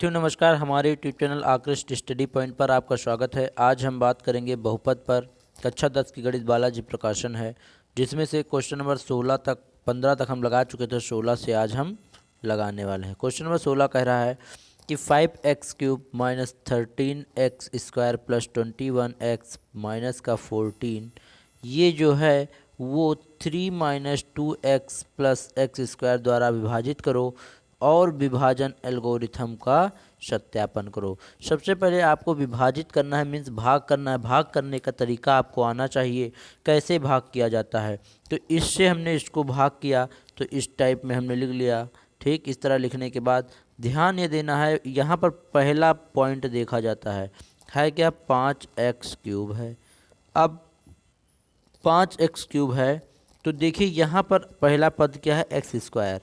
नमस्कार, हमारे YouTube channel आकृष्ट स्टडी पॉइंट पर आपका स्वागत है। आज हम बात करेंगे बहुपद पर। कक्षा 10 की गणित बालाजी प्रकाशन है, जिसमें से क्वेश्चन नंबर 16 तक 15 तक हम लगा चुके थे। 16 से आज हम लगाने वाले हैं। क्वेश्चन नंबर 16 कह रहा है कि 5x³ minus 13x² plus 21x minus का 14, ये जो है वो 3 माइनस 2x प्लस x² द्वारा विभाजित करो और विभाजन एल्गोरिथम का सत्यापन करो। सबसे पहले आपको विभाजित करना है, मीन्स भाग करना है। भाग करने का तरीका आपको आना चाहिए, कैसे भाग किया जाता है। तो इससे हमने इसको भाग किया, तो इस टाइप में हमने लिख लिया। ठीक इस तरह लिखने के बाद ध्यान ये देना है, यहाँ पर पहला पॉइंट देखा जाता है क्या 5x³ है। अब 5x³ है तो देखिए यहाँ पर पहला पद क्या है, x²।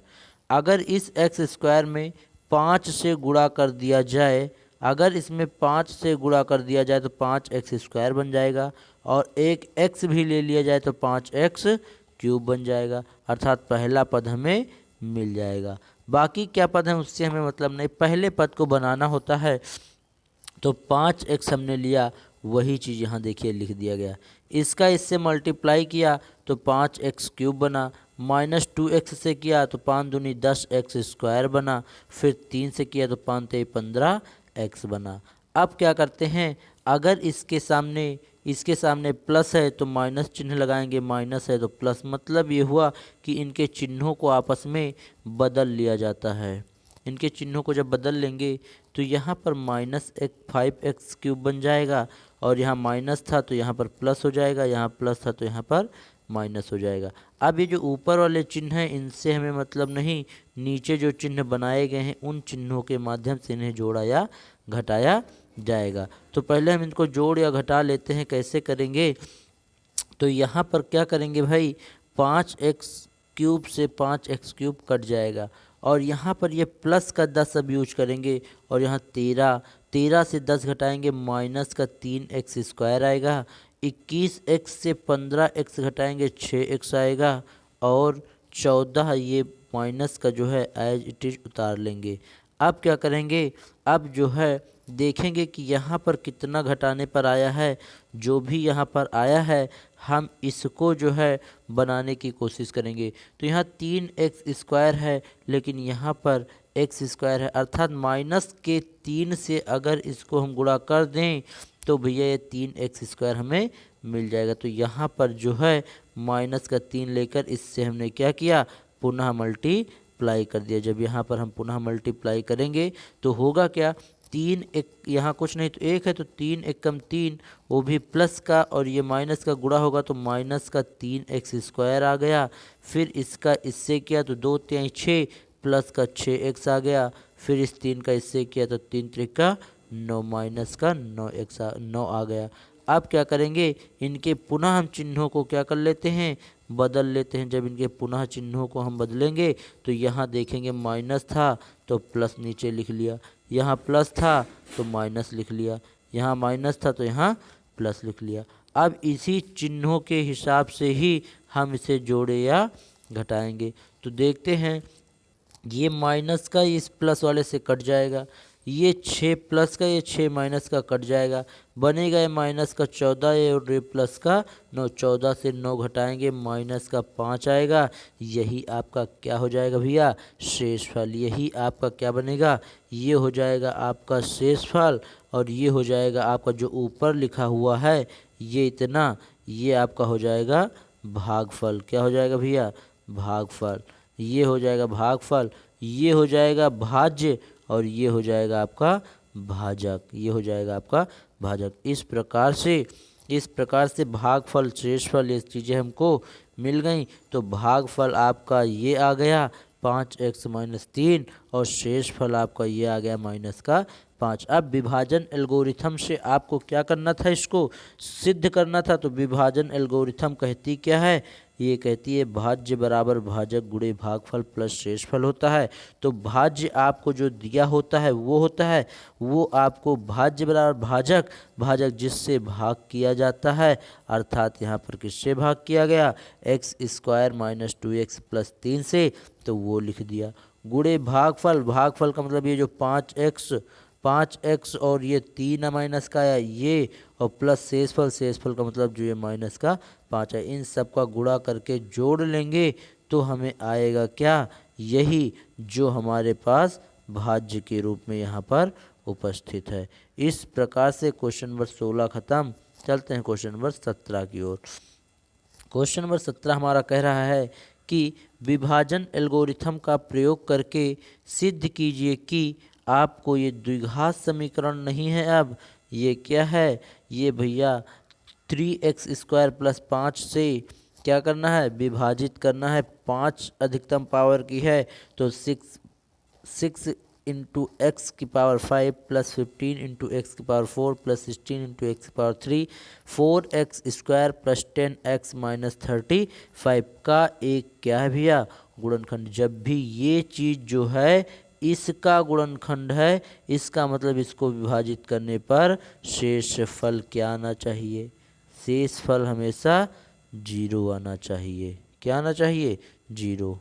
अगर इस x² में 5 से गुणा कर दिया जाए, अगर इसमें 5 से गुणा कर दिया जाए तो 5x² बन जाएगा, और एक x भी ले लिया जाए तो 5x³ बन जाएगा। अर्थात पहला पद हमें मिल जाएगा। बाकी क्या पद है उससे हमें मतलब नहीं, पहले पद को बनाना होता है। तो 5x हमने लिया, वही चीज़ यहाँ देखिए लिख दिया गया। इसका इससे मल्टीप्लाई किया तो 5x³ बना, माइनस 2x से किया तो 5 दूनी 10x² बना, फिर 3 से किया तो 5 तेई 15x बना। अब क्या करते हैं, अगर इसके सामने प्लस है तो माइनस चिन्ह लगाएंगे, माइनस है तो प्लस। मतलब ये हुआ कि इनके चिन्हों को आपस में बदल लिया जाता है। इनके चिन्हों को जब बदल लेंगे तो यहाँ पर माइनस 5x³ बन जाएगा, और यहाँ माइनस था तो यहाँ पर प्लस हो जाएगा, यहाँ प्लस था तो यहाँ पर माइनस हो जाएगा। अब ये जो ऊपर वाले चिन्ह हैं इनसे हमें मतलब नहीं, नीचे जो चिन्ह बनाए गए हैं उन चिन्हों के माध्यम से इन्हें जोड़ा या घटाया जाएगा। तो पहले हम इनको जोड़ या घटा लेते हैं। कैसे करेंगे, तो यहाँ पर क्या करेंगे भाई, 5x³ से 5x³ कट जाएगा, और यहाँ पर ये प्लस का 10 अब यूज करेंगे, और यहाँ 13 से 10 घटाएंगे, माइनस का 3x² आएगा। 21x से 15x घटाएंगे, 6x आएगा, और 14 ये माइनस का जो है एज इट इज उतार लेंगे। अब क्या करेंगे, अब जो है देखेंगे कि यहाँ पर कितना घटाने पर आया है। जो भी यहाँ पर आया है हम इसको जो है बनाने की कोशिश करेंगे। तो यहाँ 3x² है, लेकिन यहाँ पर x² है, अर्थात माइनस के 3 से अगर इसको हम गुणा कर दें तो भैया ये 3x² हमें मिल जाएगा। तो यहाँ पर जो है माइनस का 3 लेकर इससे हमने क्या किया, पुनः मल्टीप्लाई कर दिया। जब यहाँ पर हम पुनः मल्टीप्लाई करेंगे तो होगा क्या, 3 एक यहाँ कुछ नहीं तो 1 है, तो 3 एकम 3, वो भी प्लस का, और ये माइनस का गुणा होगा तो माइनस का 3x² आ गया। फिर इसका इससे किया तो 2 3 6, प्लस का 6x आ गया। फिर इस 3 का इससे किया तो 3 त्रिका 9, माइनस का 9 आ गया। अब क्या करेंगे, इनके पुनः हम चिन्हों को क्या कर लेते हैं, बदल लेते हैं। जब इनके पुनः चिन्हों को हम बदलेंगे तो यहाँ देखेंगे माइनस था तो प्लस नीचे लिख लिया, यहाँ प्लस था तो माइनस लिख लिया, यहाँ माइनस था तो यहाँ प्लस लिख लिया। अब इसी चिन्हों के हिसाब से ही हम इसे जोड़े या घटाएंगे। तो देखते हैं, ये माइनस का इस प्लस वाले से कट जाएगा, ये 6 प्लस का ये 6 माइनस का कट जाएगा, बनेगा ये माइनस का 14, और ये प्लस का 9। 14 से 9 घटाएंगे, माइनस का 5 आएगा। यही आपका क्या हो जाएगा भैया, शेषफल। यही आपका क्या बनेगा, ये हो जाएगा आपका शेषफल, और ये हो जाएगा आपका जो ऊपर लिखा हुआ है ये इतना, ये आपका हो जाएगा भागफल। क्या हो जाएगा भैया, भागफल। ये हो जाएगा भागफल, ये हो जाएगा भाज्य, और ये हो जाएगा आपका भाजक। ये हो जाएगा आपका भाजक। इस प्रकार से भागफल, शेषफल, ये चीज़ें हमको मिल गई। तो भागफल आपका ये आ गया 5x माइनस 3, और शेषफल आपका ये आ गया माइनस का 5। अब विभाजन एल्गोरिथम से आपको क्या करना था, इसको सिद्ध करना था। तो विभाजन एल्गोरिथम कहती क्या है, ये कहती है भाज्य बराबर भाजक गुणे भागफल प्लस शेषफल होता है। तो भाज्य आपको जो दिया होता है वो होता है, वो आपको भाज्य बराबर भाजक, भाजक जिससे भाग किया जाता है, अर्थात यहाँ पर किससे भाग किया गया, x² माइनस 2x प्लस 3 से, तो वो लिख दिया। गुणे भागफल, भागफल का मतलब ये जो 5x और ये 3 माइनस का है ये, और प्लस शेषफल, शेषफल का मतलब जो ये माइनस का 5 है, इन सब का गुणा करके जोड़ लेंगे तो हमें आएगा क्या, यही जो हमारे पास भाज्य के रूप में यहाँ पर उपस्थित है। इस प्रकार से क्वेश्चन नंबर 16 खत्म। चलते हैं क्वेश्चन नंबर 17 की ओर। क्वेश्चन नंबर 17 हमारा कह रहा है कि विभाजन एल्गोरिथम का प्रयोग करके सिद्ध कीजिए कि आपको ये द्विघात समीकरण नहीं है, अब ये क्या है, ये भैया 3x² प्लस 5 से क्या करना है, विभाजित करना है। 5 अधिकतम पावर की है तो 6 इंटू एक्स की पावर 5 प्लस 15 इंटू एक्स की पावर 4 प्लस 16 इंटू एक्स की power 3, 4x² plus 10x minus 35 का एक क्या है भैया, गुणनखंड। जब भी ये चीज़ जो है इसका गुणनखंड है, इसका मतलब इसको विभाजित करने पर शेषफल क्या आना चाहिए, शेषफल हमेशा 0 आना चाहिए। क्या आना चाहिए, 0।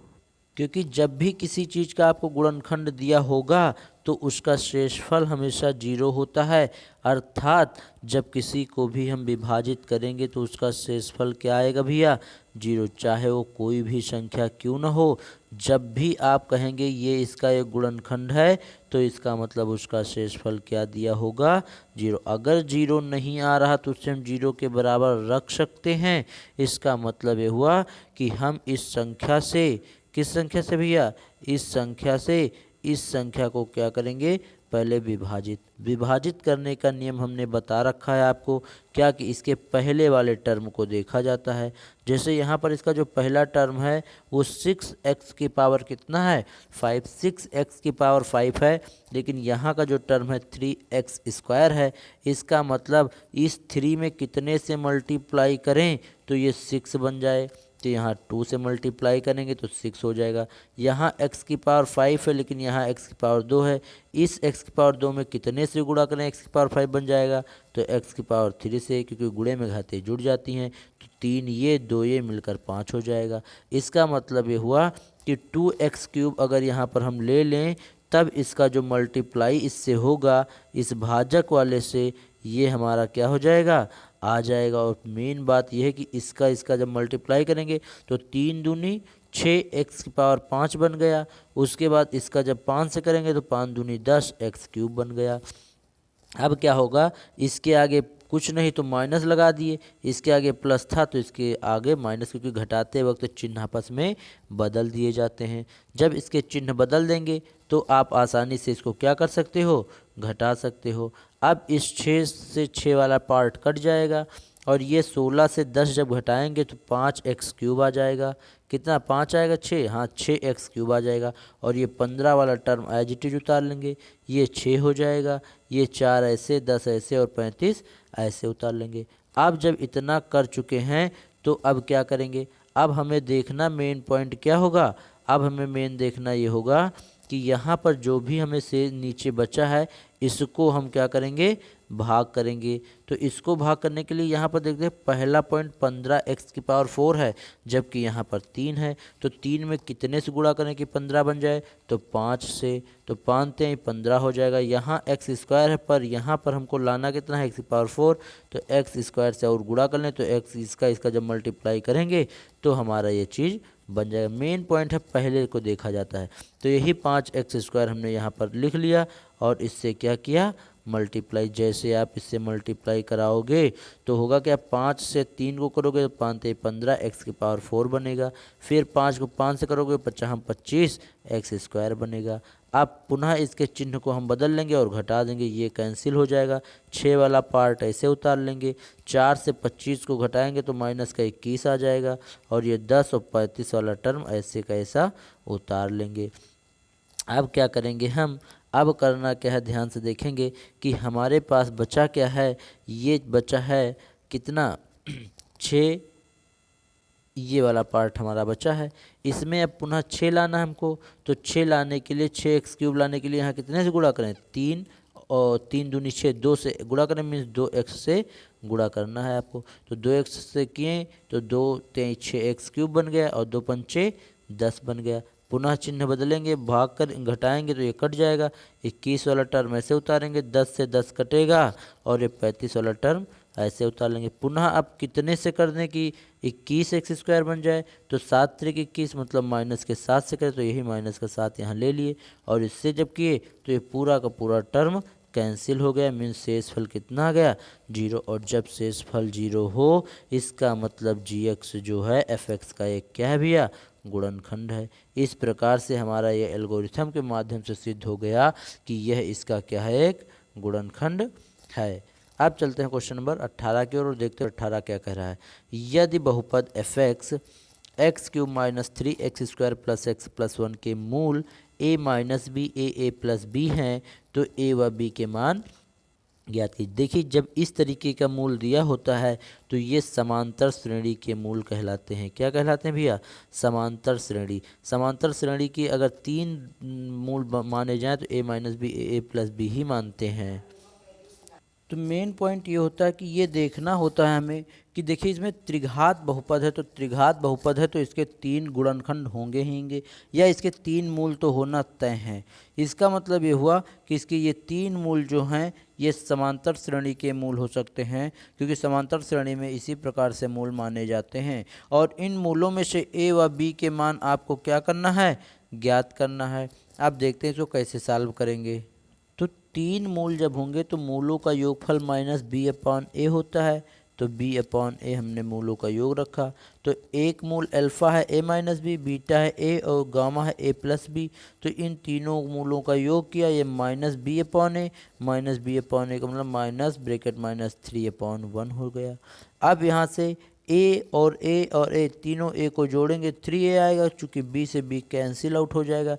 क्योंकि जब भी किसी चीज़ का आपको गुणनखंड दिया होगा तो उसका शेषफल हमेशा 0 होता है। अर्थात जब किसी को भी हम विभाजित करेंगे तो उसका शेषफल क्या आएगा भैया, 0, चाहे वो कोई भी संख्या क्यों न हो। जब भी आप कहेंगे ये इसका एक गुणनखंड है तो इसका मतलब उसका शेषफल क्या दिया होगा, 0। अगर 0 नहीं आ रहा तो उसे हम 0 के बराबर रख सकते हैं। इसका मतलब ये हुआ कि हम इस संख्या से, किस संख्या से भैया, इस संख्या से इस संख्या को क्या करेंगे, पहले विभाजित करने का नियम हमने बता रखा है आपको, क्या कि इसके पहले वाले टर्म को देखा जाता है। जैसे यहाँ पर इसका जो पहला टर्म है वो 6x की पावर कितना है, 5, 6x की पावर 5 है, लेकिन यहाँ का जो टर्म है 3x² है। इसका मतलब इस 3 में कितने से मल्टीप्लाई करें तो ये 6 बन जाए, तो यहाँ 2 से मल्टीप्लाई करेंगे तो 6 हो जाएगा। यहाँ x की पावर 5 है लेकिन यहाँ x की पावर 2 है, इस x की पावर 2 में कितने से गुणा करें x की पावर 5 बन जाएगा, तो x की पावर 3 से, क्योंकि गुणे में घातें जुड़ जाती हैं, तो 3 ये 2 ये मिलकर 5 हो जाएगा। इसका मतलब ये हुआ कि 2x³ अगर यहाँ पर हम ले लें तब इसका जो मल्टीप्लाई इससे होगा इस भाजक वाले से, ये हमारा क्या हो जाएगा, आ जाएगा। और मेन बात यह है कि इसका जब मल्टीप्लाई करेंगे तो 3 दूनी 6x की पावर 5 बन गया। उसके बाद इसका जब 5 से करेंगे तो 5 दूनी 10 x³ बन गया। अब क्या होगा, इसके आगे कुछ नहीं तो माइनस लगा दिए, इसके आगे प्लस था तो इसके आगे माइनस, क्योंकि घटाते वक्त चिन्ह आपस में बदल दिए जाते हैं। जब इसके चिन्ह बदल देंगे तो आप आसानी से इसको क्या कर सकते हो, घटा सकते हो। अब इस 6 से 6 वाला पार्ट कट जाएगा और ये 16 से 10 जब घटाएंगे तो 5x³ आ जाएगा। कितना 5 आएगा, 6, हाँ 6x³ आ जाएगा। और ये 15 वाला टर्म एज इट इज उतार लेंगे, ये 6 हो जाएगा, ये 4 ऐसे, 10 ऐसे और 35 ऐसे उतार लेंगे। अब जब इतना कर चुके हैं तो अब क्या करेंगे, अब हमें देखना मेन पॉइंट क्या होगा, अब हमें मेन देखना ये होगा कि यहाँ पर जो भी हमें से नीचे बचा है इसको हम क्या करेंगे, भाग करेंगे। तो इसको भाग करने के लिए यहाँ पर देखते हैं पहला पॉइंट 15x की पावर 4 है, जबकि यहाँ पर 3 है, तो 3 में कितने से गुणा करें कि 15 बन जाए, तो 5 से, तो 5 3 15 हो जाएगा। यहाँ x² है पर यहाँ पर हमको लाना कितना है, x की पावर 4, तो x² से और गुणा कर लें तो x इसका जब मल्टीप्लाई करेंगे तो हमारा ये चीज़ बन जाएगा। मेन पॉइंट है पहले को देखा जाता है। तो यही 5x² हमने यहाँ पर लिख लिया और इससे क्या किया, मल्टीप्लाई। जैसे आप इससे मल्टीप्लाई कराओगे तो होगा क्या, 5 से 3 को करोगे तो 5 3 15 x की पावर 4 बनेगा। फिर 5 को 5 से करोगे 25 x² बनेगा। अब पुनः इसके चिन्ह को हम बदल लेंगे और घटा देंगे, ये कैंसिल हो जाएगा। 6 वाला पार्ट ऐसे उतार लेंगे, 4 से 25 को घटाएंगे तो माइनस का 21 आ जाएगा और ये 10 और 35 वाला टर्म ऐसे का ऐसा उतार लेंगे। अब क्या करेंगे हम, अब करना क्या है, ध्यान से देखेंगे कि हमारे पास बचा क्या है, ये बचा है कितना 6, ये वाला पार्ट हमारा बचा है। इसमें अब पुनः 6 लाना है हमको, तो 6 लाने के लिए 6x³ लाने के लिए यहाँ कितने से गुणा करें, 3, और 3 दूनी 6, 2 से गुणा करें मीन्स 2x से गुणा करना है आपको। तो 2x से किए तो 2 3 6x³ बन गया और 2 पंचे 10 बन गया। पुनः चिन्ह बदलेंगे, भाग कर घटाएंगे तो ये कट जाएगा, 21 वाला टर्म ऐसे उतारेंगे, 10 से 10 कटेगा और ये 35 वाला टर्म ऐसे उतार लेंगे। पुनः अब कितने से कर दें कि 21 एक्स स्क्वायर बन जाए, तो 7 त्रिक 21 मतलब माइनस के 7 से करें तो यही माइनस का 7 यहाँ ले लिए, और इससे जब किए तो ये पूरा का पूरा टर्म कैंसिल हो गया, मीन्स शेषफल कितना आ गया 0। और जब शेषफल 0 हो इसका मतलब gx जो है fx का एक क्या है भैया, गुणनखंड है। इस प्रकार से हमारा ये एल्गोरिथम के माध्यम से सिद्ध हो गया कि यह इसका क्या है, एक गुणनखंड है। अब चलते हैं क्वेश्चन नंबर 18 की ओर और देखते हैं 18 क्या कह रहा है। यदि बहुपद fx x cube minus 3x square plus x plus 1 के मूल a minus b a plus b हैं तो a व b के मान ज्ञात कीजिए। देखिए जब इस तरीके का मूल दिया होता है तो ये समांतर श्रेणी के मूल कहलाते हैं। क्या कहलाते हैं भैया, समांतर श्रेणी। समांतर श्रेणी की अगर 3 मूल माने जाएं तो a minus b a plus b ही मानते हैं। तो मेन पॉइंट ये होता है कि ये देखना होता है हमें कि देखिए इसमें त्रिघात बहुपद है, तो त्रिघात बहुपद है तो इसके 3 गुणनखंड होंगे ही होंगे, या इसके 3 मूल तो होना तय हैं। इसका मतलब ये हुआ कि इसके ये 3 मूल जो हैं ये समांतर श्रेणी के मूल हो सकते हैं, क्योंकि समांतर श्रेणी में इसी प्रकार से मूल माने जाते हैं। और इन मूलों में से a व b के मान आपको क्या करना है, ज्ञात करना है। आप देखते हैं इसको कैसे सॉल्व करेंगे। तो 3 मूल जब होंगे तो मूलों का योगफल माइनस बी अपॉन ए होता है, तो बी अपॉन ए हमने मूलों का योग रखा। तो एक मूल अल्फ़ा है ए माइनस बी, बीटा है ए और गामा है ए प्लस बी। तो इन तीनों मूलों का योग किया, ये माइनस बी अपॉन ए, माइनस बी अपॉन ए का मतलब माइनस ब्रैकेट माइनस 3/1 हो गया। अब यहाँ से ए तीनों ए को जोड़ेंगे 3a आएगा, चूँकि b से b कैंसिल आउट हो जाएगा।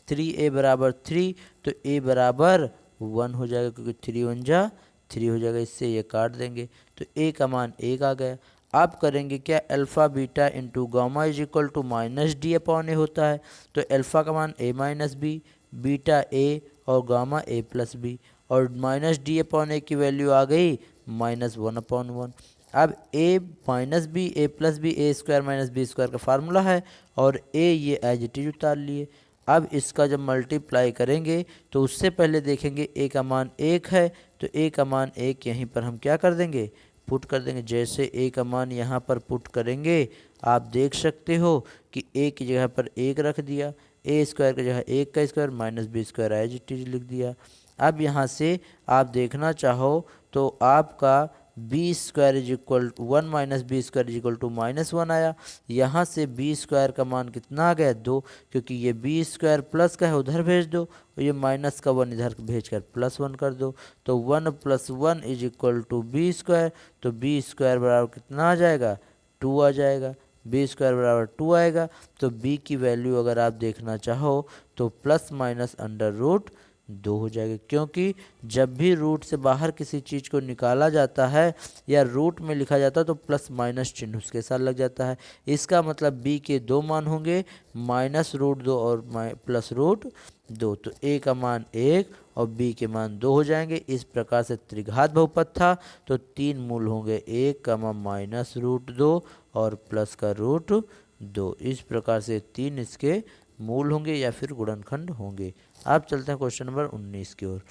3a बराबर 3 तो a बराबर 1 हो जाएगा, क्योंकि 3 1 जा 3 हो जाएगा, इससे ये काट देंगे तो a का मान 1 आ गया। अब करेंगे क्या, alpha beta into gamma is equal to minus d upon a होता है, तो अल्फ़ा का मान a minus b, beta a और गामा a प्लस बी, और माइनस डी अपॉन ए की वैल्यू आ गई -1/1। अब a minus b a plus b a square minus b square का फार्मूला है, और a ये एज इट इज उतार लिए। अब इसका जब मल्टीप्लाई करेंगे तो उससे पहले देखेंगे a का मान 1 है, तो a का मान 1 यहीं पर हम क्या कर देंगे, पुट कर देंगे। जैसे a का मान यहाँ पर पुट करेंगे आप देख सकते हो कि a की जगह पर 1 रख दिया, a स्क्वायर की जगह 1 का square minus b square as it is लिख दिया। अब यहाँ से आप देखना चाहो तो आपका b square is equal to 1 minus b square is equal to -1 आया। यहाँ से बी स्क्वायर का मान कितना आ गया 2, क्योंकि ये बी स्क्वायर प्लस का है उधर भेज दो, और ये माइनस का 1 इधर भेज कर +1 कर दो, तो 1 + 1 is equal to b square. तो बी स्क्वायर बराबर कितना आ जाएगा, 2 आ जाएगा। बी स्क्वायर बराबर 2 आएगा, तो बी की वैल्यू अगर आप देखना चाहो तो ±√2 हो जाएगा, क्योंकि जब भी रूट से बाहर किसी चीज़ को निकाला जाता है या रूट में लिखा जाता है तो प्लस माइनस चिन्ह उसके साथ लग जाता है। इसका मतलब b के 2 मान होंगे -√2 और +√2, तो a का मान 1 और b के मान 2 हो जाएंगे। इस प्रकार से त्रिघात बहुपद था, तो 3 मूल होंगे, 1 -√2 और प्लस का √2। इस प्रकार से 3 इसके मूल होंगे या फिर गुणनखंड होंगे। अब चलते हैं क्वेश्चन नंबर 19 की ओर।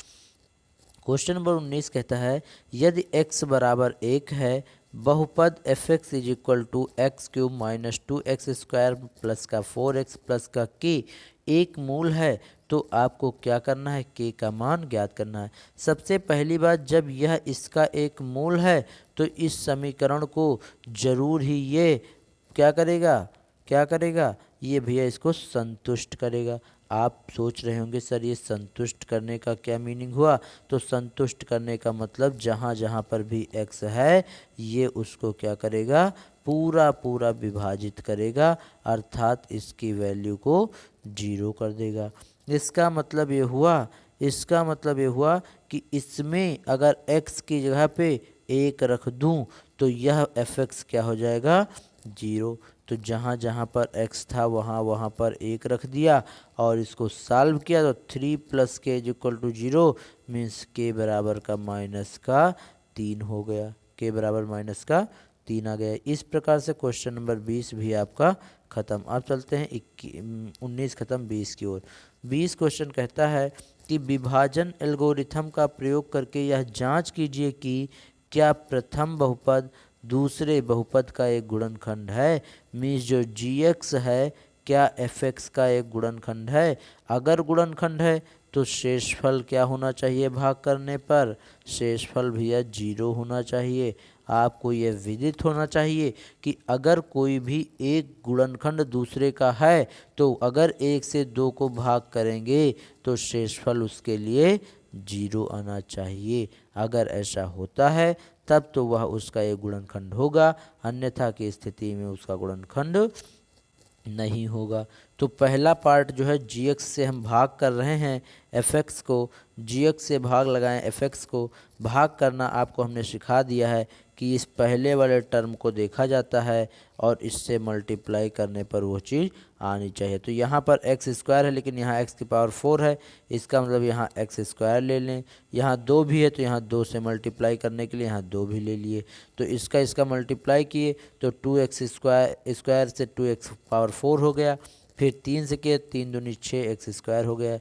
क्वेश्चन नंबर 19 कहता है यदि x बराबर 1 है, बहुपद fx is equal to x cube minus 2x square plus का 4x प्लस का k एक मूल है, तो आपको क्या करना है, k का मान ज्ञात करना है। सबसे पहली बात, जब यह इसका एक मूल है तो इस समीकरण को जरूर ही ये क्या करेगा, ये भैया इसको संतुष्ट करेगा। आप सोच रहे होंगे सर ये संतुष्ट करने का क्या मीनिंग हुआ, तो संतुष्ट करने का मतलब जहाँ जहाँ पर भी x है ये उसको क्या करेगा, पूरा विभाजित करेगा, अर्थात इसकी वैल्यू को 0 कर देगा। इसका मतलब ये हुआ कि इसमें अगर x की जगह पे 1 रख दूं तो यह fx क्या हो जाएगा, 0। तो जहाँ जहाँ पर x था वहाँ पर 1 रख दिया और इसको सॉल्व किया, तो 3 + k = 0 मीन्स k बराबर का -3 हो गया, k बराबर -3 आ गया। इस प्रकार से क्वेश्चन नंबर 20 भी आपका खत्म। अब चलते हैं 19 खत्म 20 की ओर। 20 क्वेश्चन कहता है कि विभाजन एल्गोरिथम का प्रयोग करके यह जांच कीजिए कि क्या प्रथम बहुपद दूसरे बहुपद का एक गुणनखंड है। मीन्स जो gx है क्या fx का एक गुणनखंड है। अगर गुणनखंड है तो शेषफल क्या होना चाहिए भाग करने पर, शेषफल भैया 0 होना चाहिए। आपको यह विदित होना चाहिए कि अगर कोई भी एक गुणनखंड दूसरे का है तो अगर 1 से 2 को भाग करेंगे तो शेषफल उसके लिए 0 आना चाहिए। अगर ऐसा होता है तब तो वह उसका एक गुणनखंड होगा, अन्यथा की स्थिति में उसका गुणनखंड नहीं होगा। तो पहला पार्ट जो है gx से हम भाग कर रहे हैं fx को, gx से भाग लगाएं fx को। भाग करना आपको हमने सिखा दिया है कि इस पहले वाले टर्म को देखा जाता है और इससे मल्टीप्लाई करने पर वो चीज़ आनी चाहिए। तो यहाँ पर एक्स स्क्वायर है लेकिन यहाँ एक्स की पावर 4 है, इसका मतलब यहाँ एक्स स्क्वायर ले लें। यहाँ 2 भी है तो यहाँ 2 से मल्टीप्लाई करने के लिए यहाँ 2 भी ले लिए। तो इसका मल्टीप्लाई किए तो 2x स्क्वायर से 2x पावर 4 हो गया। फिर 3 से किए 3 दूनी 6x स्क्वायर हो गया।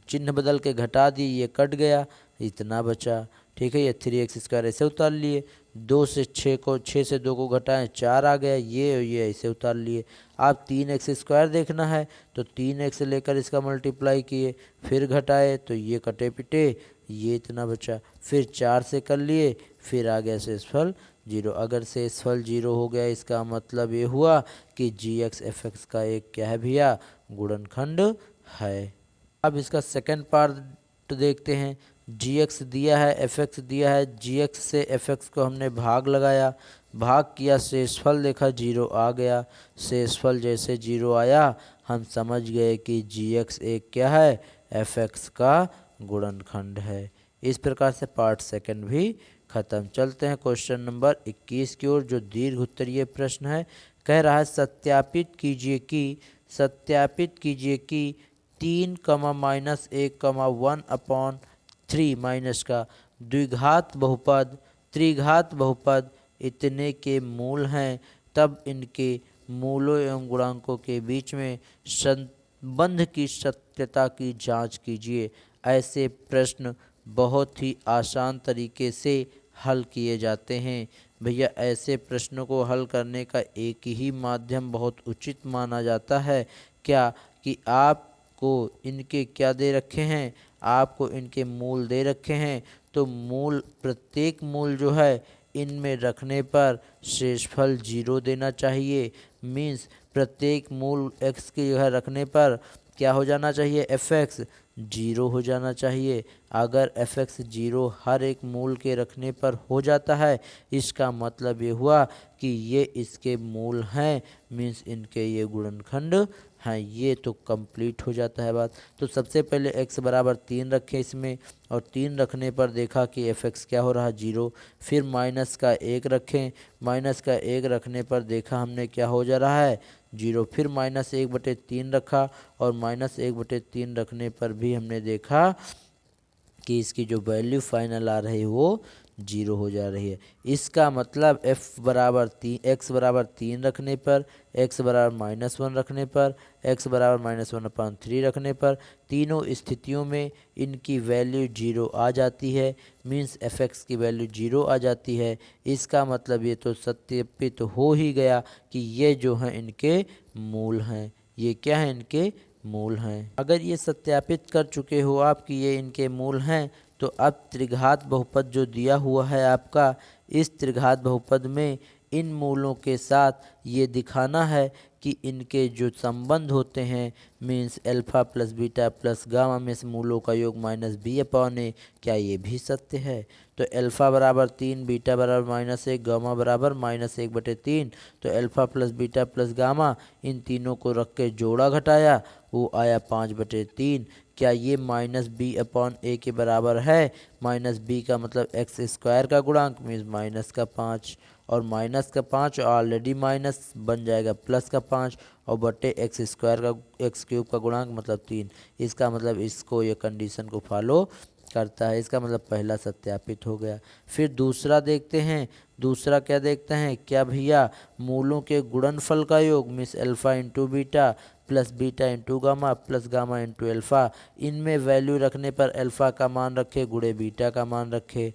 चिन्ह बदल के घटा दिए, ये कट गया, इतना बचा। ठीक है, ये 3x स्क्वायर ऐसे उतार लिए। 2 से 6 को 6 से 2 को घटाएं 4 आ गया, ये ऐसे उतार लिए। आप 3x स्क्वायर देखना है तो 3x लेकर इसका मल्टीप्लाई किए, फिर घटाए तो ये कटे पिटे, ये इतना बचा। फिर 4 से कर लिए, फिर आ गया शेषफल 0। अगर शेषफल 0 हो गया इसका मतलब ये हुआ कि gx fx का एक क्या है भैया, गुणनखंड है। अब इसका सेकंड पार्ट देखते हैं। gx दिया है, fx दिया है, gx से fx को हमने भाग लगाया, भाग किया, शेषफल देखा 0 आ गया। शेषफल जैसे 0 आया हम समझ गए कि gx एक क्या है, fx का गुणनखंड है। इस प्रकार से पार्ट सेकंड भी खत्म। चलते हैं क्वेश्चन नंबर 21 की ओर, जो दीर्घ उत्तरीय प्रश्न है। कह रहा है सत्यापित कीजिए कि 3 माइनस 1 1 अपॉन 3 माइनस का द्विघात बहुपद त्रिघात बहुपद इतने के मूल हैं, तब इनके मूलों एवं गुणांकों के बीच में संबंध की सत्यता की जांच कीजिए। ऐसे प्रश्न बहुत ही आसान तरीके से हल किए जाते हैं। भैया ऐसे प्रश्नों को हल करने का एक ही माध्यम बहुत उचित माना जाता है, क्या कि आपको इनके क्या दे रखे हैं, आपको इनके मूल दे रखे हैं। तो मूल, प्रत्येक मूल जो है इनमें रखने पर शेषफल 0 देना चाहिए। मीन्स प्रत्येक मूल x की जगह रखने पर क्या हो जाना चाहिए, fx 0 हो जाना चाहिए। अगर fx 0 हर एक मूल के रखने पर हो जाता है, इसका मतलब ये हुआ कि ये इसके मूल हैं, मीन्स इनके ये गुणनखंड हैं। ये तो कंप्लीट हो जाता है बात। तो सबसे पहले x बराबर 3 रखें इसमें, और 3 रखने पर देखा कि fx क्या हो रहा है, 0। फिर माइनस का 1 रखें, माइनस का 1 रखने पर देखा हमने क्या हो जा रहा है, 0। फिर -1/3 रखा, और -1/3 रखने पर भी हमने देखा कि इसकी जो वैल्यू फाइनल आ रही है वो 0 हो जा रही है। इसका मतलब x बराबर 3 रखने पर, x बराबर -1 रखने पर, x बराबर -1/3 रखने पर, तीनों स्थितियों में इनकी वैल्यू 0 आ जाती है। मीन्स fx की वैल्यू 0 आ जाती है। इसका मतलब ये तो सत्यापित हो ही गया कि ये जो हैं इनके मूल हैं। ये क्या है, इनके मूल हैं। अगर ये सत्यापित कर चुके हो आप कि ये इनके मूल हैं, तो अब त्रिघात बहुपद जो दिया हुआ है आपका, इस त्रिघात बहुपद में इन मूलों के साथ ये दिखाना है कि इनके जो संबंध होते हैं, means alpha plus beta plus gamma में से मूलों का योग -b/a, क्या ये भी सत्य है। तो अल्फा बराबर 3, बीटा बराबर -1, गामा बराबर -1/3। तो alpha plus beta plus gamma, इन तीनों को रख के जोड़ा घटाया, वो आया 5/3। क्या ये -b/a के बराबर है। -b का मतलब एक्स स्क्वायर का गुणांक, मीन्स -5, और -5 ऑलरेडी माइनस बन जाएगा +5, और बटे एक्स स्क्वायर का x³ का गुणांक मतलब 3। इसका मतलब इसको, ये कंडीशन को फॉलो करता है। इसका मतलब पहला सत्यापित हो गया। फिर दूसरा देखते हैं। दूसरा क्या देखते हैं, क्या भैया मूलों के गुणनफल का योग means alpha into beta plus beta into gamma plus gamma into alpha, इनमें वैल्यू रखने पर अल्फा का मान रखे गुणे बीटा का मान रखे,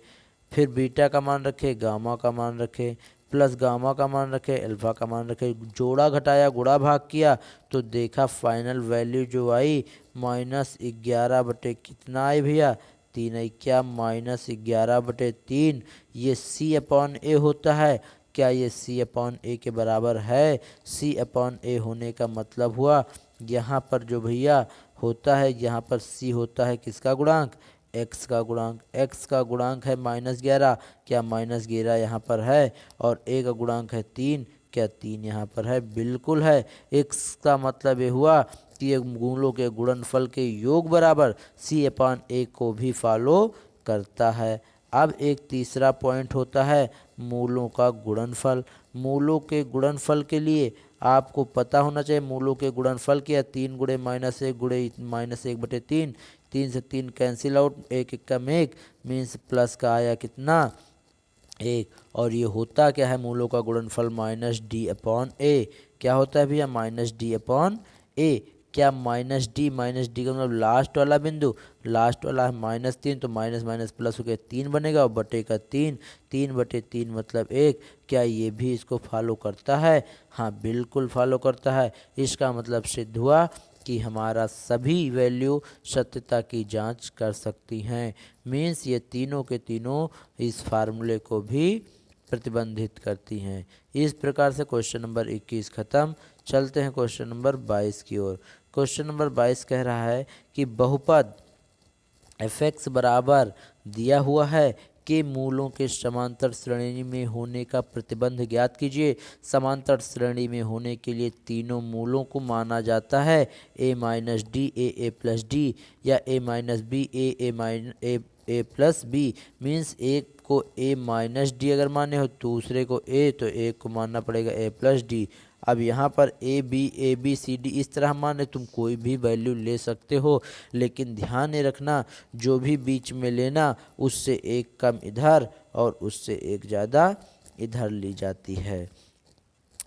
फिर बीटा का मान रखे गामा का मान रखे प्लस गामा का मान रखे अल्फा का मान रखे, जोड़ा घटाया गुणा भाग किया तो देखा फाइनल वैल्यू जो आई -11 बटे कितना आई भैया 3 आई। क्या -11/3 ये C/A होता है? क्या ये C/A के बराबर है? C/A होने का मतलब हुआ यहाँ पर जो भैया होता है, यहाँ पर C होता है किसका गुणांक, x का गुणांक। x का गुणांक है -11, क्या -11 यहाँ पर है? और a का गुणांक है 3, क्या 3 यहाँ पर है? बिल्कुल है। x का मतलब ये हुआ कि ये मूलों के गुणनफल के योग बराबर C/A को भी फॉलो करता है। अब एक तीसरा पॉइंट होता है मूलों का गुणनफल। मूलों के गुणनफल के लिए आपको पता होना चाहिए मूलों के गुणनफल क्या, 3 गुणे -1 गुणे -1/3, 3 से 3 कैंसिल आउट, 1 एकम 1 मीन्स प्लस का आया कितना 1। और ये होता क्या है मूलों का गुणनफल -D/A। क्या होता है भैया -D/A। क्या -D का मतलब लास्ट वाला बिंदु, लास्ट वाला है -3 तो माइनस माइनस प्लस होकर 3 बनेगा और बटे का 3, 3/3 मतलब 1। क्या ये भी इसको फॉलो करता है? हाँ बिल्कुल फॉलो करता है। इसका मतलब सिद्ध हुआ कि हमारा सभी वैल्यू सत्यता की जांच कर सकती हैं। मीन्स ये तीनों के तीनों इस फार्मूले को भी प्रतिबंधित करती हैं। इस प्रकार से क्वेश्चन नंबर 21 खत्म। चलते हैं क्वेश्चन नंबर 22 की ओर। क्वेश्चन नंबर 22 कह रहा है कि बहुपद f(x) बराबर दिया हुआ है के मूलों के समांतर श्रेणी में होने का प्रतिबंध ज्ञात कीजिए। समांतर श्रेणी में होने के लिए तीनों मूलों को माना जाता है a-d a+d या a-b a plus B. Means एक को a-d अगर माने हो दूसरे को a, तो एक को मानना पड़ेगा a+d। अब यहाँ पर a b c d इस तरह माने, तुम कोई भी वैल्यू ले सकते हो, लेकिन ध्यान ये रखना जो भी बीच में लेना उससे एक कम इधर और उससे एक ज़्यादा इधर ली जाती है।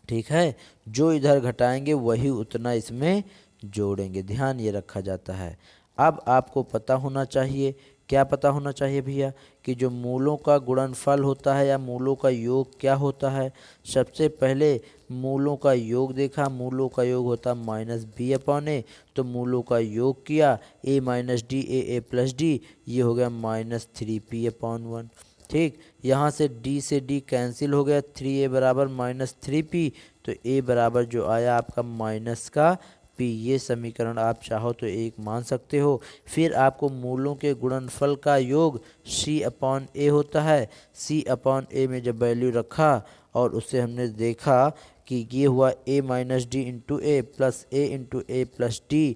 ठीक है, जो इधर घटाएंगे वही उतना इसमें जोड़ेंगे, ध्यान ये रखा जाता है। अब आपको पता होना चाहिए, क्या पता होना चाहिए भैया, कि जो मूलों का गुणनफल होता है या मूलों का योग क्या होता है। सबसे पहले मूलों का योग देखा, मूलों का योग होता -b/a, तो मूलों का योग किया a-d a+d, ये हो गया -3p/1। ठीक, यहाँ से d से d कैंसिल हो गया, 3a बराबर -3p, तो a बराबर जो आया आपका माइनस का p। ये समीकरण आप चाहो तो एक मान सकते हो। फिर आपको मूलों के गुणनफल का योग C/A होता है। C/A में जब वैल्यू रखा और उससे हमने देखा कि ये हुआ a-d into a plus a into a+d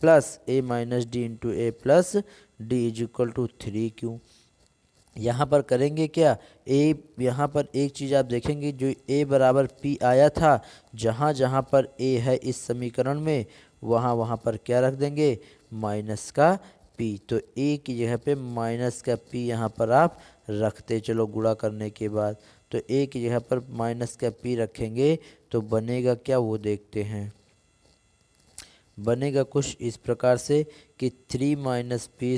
plus a-d into a+d is equal to 3q। यहाँ पर करेंगे क्या, a यहाँ पर एक चीज़ आप देखेंगे जो a बराबर p आया था, जहाँ जहाँ पर a है इस समीकरण में वहाँ वहाँ पर क्या रख देंगे, माइनस का p। तो a की जगह पे माइनस का p यहाँ पर आप रखते चलो गुणा करने के बाद। तो a की जगह पर माइनस का p रखेंगे तो बनेगा क्या वो देखते हैं। बनेगा कुछ इस प्रकार से कि 3 - p²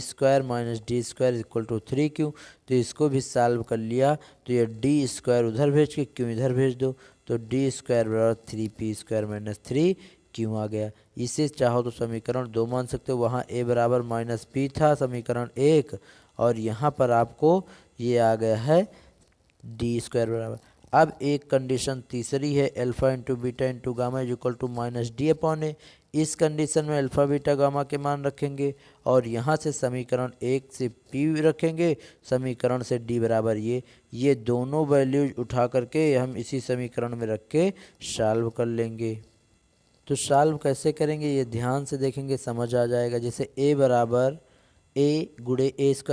- d² equal to 3q। तो इसको भी सॉल्व कर लिया तो ये d² उधर भेज के क्यों इधर भेज दो, तो d² बराबर 3p² - 3q आ गया। इसे चाहो तो समीकरण 2 मान सकते हो, वहाँ a बराबर -p था समीकरण 1, और यहाँ पर आपको ये आ गया है d² बराबर। अब एक कंडीशन तीसरी है alpha into beta into gamma is equal to -d/a। इस कंडीशन में अल्फा बीटा गामा के मान रखेंगे और यहाँ से समीकरण 1 से p रखेंगे, समीकरण से d बराबर ये दोनों वैल्यूज उठा करके हम इसी समीकरण में रख के सॉल्व कर लेंगे। तो सॉल्व कैसे करेंगे ये ध्यान से देखेंगे, समझ आ जाएगा। जैसे a बराबर a गुणे a² -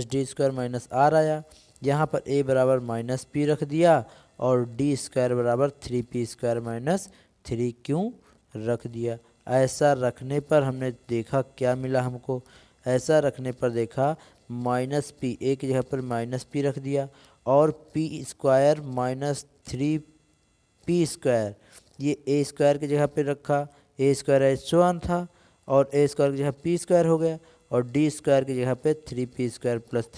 d² - r आया, यहाँ पर a बराबर -p रख दिया और d² बराबर 3p² - 3q रख दिया। ऐसा रखने पर हमने देखा क्या मिला हमको, ऐसा रखने पर देखा माइनस पी, ए की जगह पर माइनस पी रख दिया, और पी स्क्वायर माइनस 3p², ये ए स्क्वायर की जगह पे रखा, ए स्क्वायर h1 था और ए स्क्वायर की जगह पी स्क्वायर हो गया, और डी स्क्वायर की जगह पे 3p² +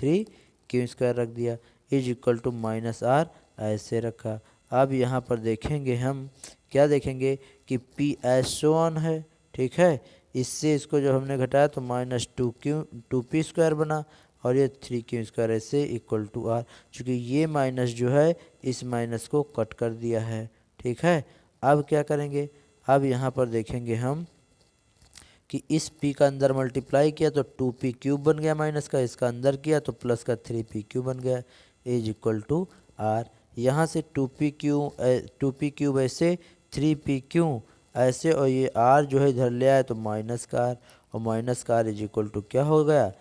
3q² रख दिया, इज इक्वल टू -r ऐसे रखा। अब यहाँ पर देखेंगे हम क्या देखेंगे कि पी h1 है, ठीक है, इससे इसको जब हमने घटाया तो -2p² बना, और ये 3q² ऐसे इक्वल टू r, चूँकि ये माइनस जो है इस माइनस को कट कर दिया है, ठीक है। अब क्या करेंगे, अब यहाँ पर देखेंगे हम कि इस p का अंदर मल्टीप्लाई किया तो 2p³ बन गया माइनस का, इसका अंदर किया तो प्लस का 3p³ बन गया, इज इक्वल टू r। यहाँ से 2p³ ऐसे 3p³ ऐसे, और ये r जो है इधर ले आए तो माइनस का r, और माइनस का r इज इक्वल टू क्या हो गया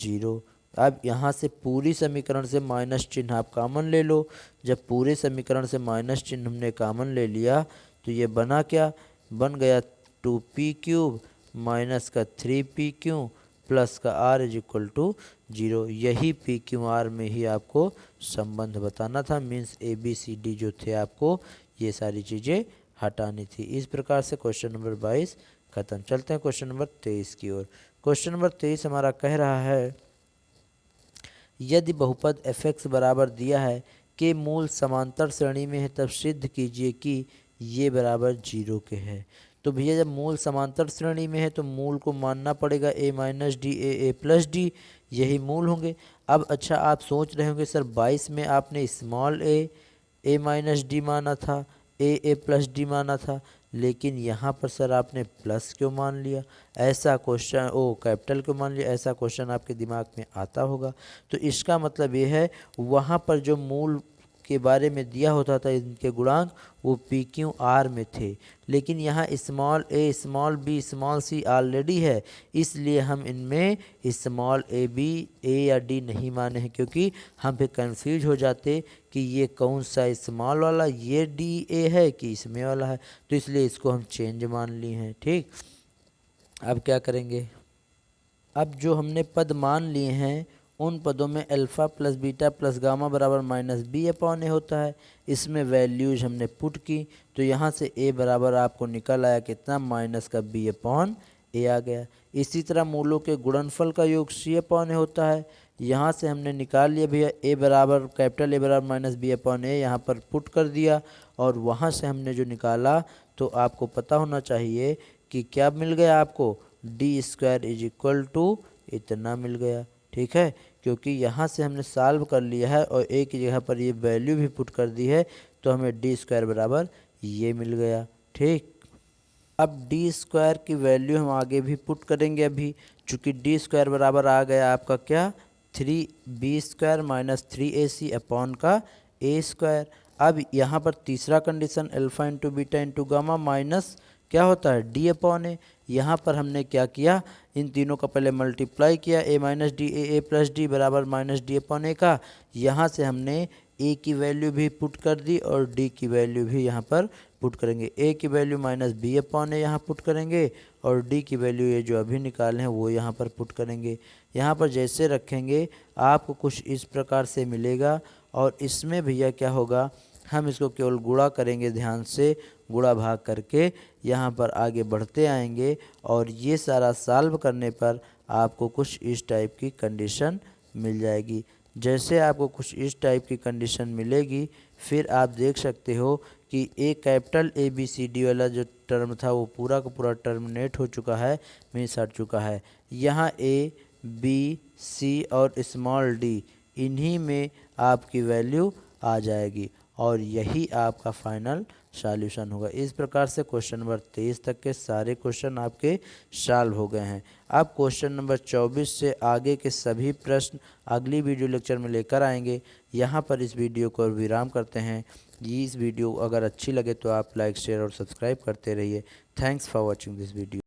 0। अब यहाँ से पूरी समीकरण से माइनस चिन्ह आप कॉमन ले लो, जब पूरे समीकरण से माइनस चिन्ह हमने कॉमन ले लिया तो ये बना क्या, बन गया 2p³ माइनस का 3p³ प्लस का r इज इक्वल टू 0। यही p/r में ही आपको संबंध बताना था, मीन्स ABCD जो थे आपको ये सारी चीज़ें हटानी थी। इस प्रकार से क्वेश्चन नंबर 22 खत्म। चलते हैं क्वेश्चन नंबर 23 की ओर। क्वेश्चन नंबर 23 हमारा कह रहा है, यदि बहुपद f(x) बराबर दिया है के मूल समांतर श्रेणी में है तब सिद्ध कीजिए कि ये बराबर 0 के है। तो भैया जब मूल समांतर श्रेणी में है तो मूल को मानना पड़ेगा a - d a + d, यही मूल होंगे। अब अच्छा आप सोच रहे होंगे सर 22 में आपने स्मॉल a - d माना था, a + d माना था, लेकिन यहाँ पर सर आपने प्लस क्यों मान लिया, ऐसा क्वेश्चन कैपिटल क्यों मान लिया, ऐसा क्वेश्चन आपके दिमाग में आता होगा। तो इसका मतलब ये है वहाँ पर जो मूल के बारे में दिया होता था इनके गुणांक वो p/r में थे, लेकिन यहाँ small a small b small c already है, इसलिए हम इनमें स्मॉल a या d नहीं माने हैं, क्योंकि हम फिर कंफ्यूज हो जाते कि ये कौन सा स्मॉल वाला ये d a है कि इसमें वाला है, तो इसलिए इसको हम चेंज मान लिए हैं, ठीक। अब क्या करेंगे, अब जो हमने पद मान लिए हैं उन पदों में alpha plus beta plus gamma बराबर -b/a होता है, इसमें वैल्यूज हमने पुट की तो यहाँ से a बराबर आपको निकल आया कितना -b/a आ गया। इसी तरह मूलों के गुणनफल का योग c/a होता है, यहाँ से हमने निकाल लिया भैया a बराबर कैपिटल A बराबर -b/a, यहाँ पर पुट कर दिया और वहाँ से हमने जो निकाला तो आपको पता होना चाहिए कि क्या मिल गया आपको d² इज इक्वल टू इतना मिल गया, ठीक है, क्योंकि यहाँ से हमने सॉल्व कर लिया है और a की जगह पर ये वैल्यू भी पुट कर दी है तो हमें d² बराबर ये मिल गया, ठीक। अब d² की वैल्यू हम आगे भी पुट करेंगे अभी, चूँकि d² बराबर आ गया आपका क्या 3b² - 3ac/a²। अब यहाँ पर तीसरा condition alpha into beta into gamma minus क्या होता है d/a, यहाँ पर हमने क्या किया इन तीनों का पहले मल्टीप्लाई किया a - d a + d बराबर -d/a का, यहाँ से हमने a की वैल्यू भी पुट कर दी और d की वैल्यू भी यहाँ पर पुट करेंगे, a की वैल्यू -b/a यहाँ पुट करेंगे और d की वैल्यू ये जो अभी निकाले हैं वो यहाँ पर पुट करेंगे। यहाँ पर जैसे रखेंगे आपको कुछ इस प्रकार से मिलेगा और इसमें भैया क्या होगा हम इसको केवल गुणा करेंगे, ध्यान से गुणा भाग करके यहाँ पर आगे बढ़ते आएंगे और ये सारा सॉल्व करने पर आपको कुछ इस टाइप की कंडीशन मिल जाएगी। जैसे आपको कुछ इस टाइप की कंडीशन मिलेगी फिर आप देख सकते हो कि कैपिटल ABCD वाला जो टर्म था वो पूरा का पूरा टर्मिनेट हो चुका है, मीन्स हट चुका है। यहाँ A B C और स्मॉल d इन्हीं में आपकी वैल्यू आ जाएगी और यही आपका फाइनल सॉल्यूशन होगा। इस प्रकार से क्वेश्चन नंबर 23 तक के सारे क्वेश्चन आपके सॉल्व हो गए हैं। अब क्वेश्चन नंबर 24 से आगे के सभी प्रश्न अगली वीडियो लेक्चर में लेकर आएंगे। यहाँ पर इस वीडियो को विराम करते हैं। इस वीडियो अगर अच्छी लगे तो आप लाइक शेयर और सब्सक्राइब करते रहिए। Thanks for watching this video.